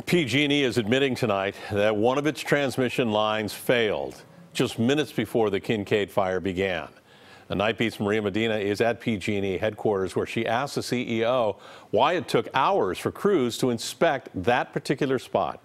PG&E is admitting tonight that one of its transmission lines failed just minutes before the Kincade fire began. The Night Beat's Maria Medina is at PG&E headquarters, where she asked the CEO why it took hours for crews to inspect that particular spot.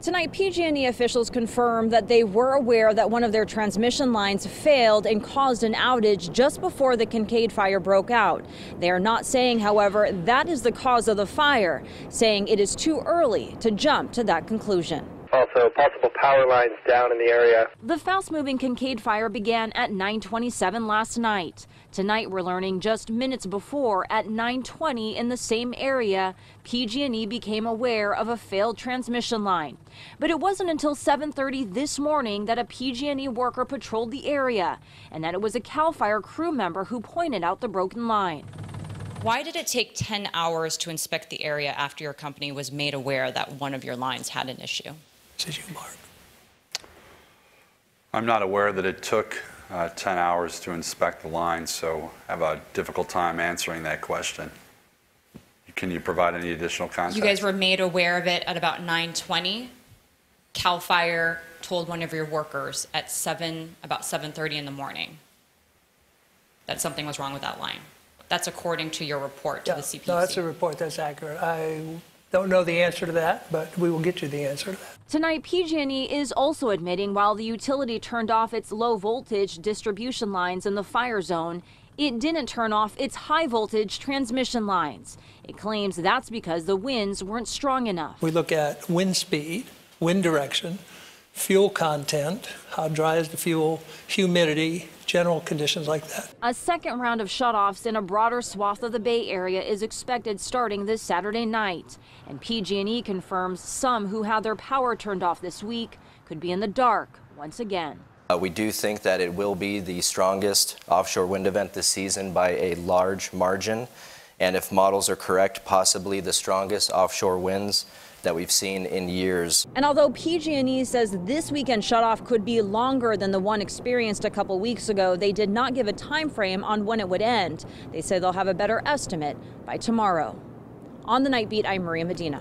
Tonight, PG&E officials confirmed that they were aware that one of their transmission lines failed and caused an outage just before the Kincade fire broke out. They are not saying, however, that is the cause of the fire, saying it is too early to jump to that conclusion. Also, possible power lines down in the area. The fast-moving Kincade fire began at 9:27 last night. Tonight, we're learning just minutes before, at 9:20 in the same area, PG&E became aware of a failed transmission line. But it wasn't until 7:30 this morning that a PG&E worker patrolled the area, and that it was a CAL FIRE crew member who pointed out the broken line. Why did it take 10 hours to inspect the area after your company was made aware that one of your lines had an issue? This is you, Mark. I'm not aware that it took 10 hours to inspect the line, so I have a difficult time answering that question. Can you provide any additional context? You guys were made aware of it at about 9:20. CAL FIRE told one of your workers at about 7:30 in the morning that something was wrong with that line. That's according to your report to the CPUC. No, that's a report that's accurate. I don't know the answer to that, but we will get you the answer to that. Tonight, PG&E is also admitting while the utility turned off its low-voltage distribution lines in the fire zone, it didn't turn off its high-voltage transmission lines. It claims that's because the winds weren't strong enough. We look at wind speed, wind direction, fuel content, how dry is the fuel, humidity, general conditions like that. A second round of shutoffs in a broader swath of the Bay Area is expected starting this Saturday night. And PG&E confirms some who had their power turned off this week could be in the dark once again. We do think that it will be the strongest offshore wind event this season by a large margin. And if models are correct, possibly the strongest offshore winds that we've seen in years. And although PG&E says this weekend shutoff could be longer than the one experienced a couple weeks ago, they did not give a time frame on when it would end. They say they'll have a better estimate by tomorrow. On the Night Beat, I'm Maria Medina.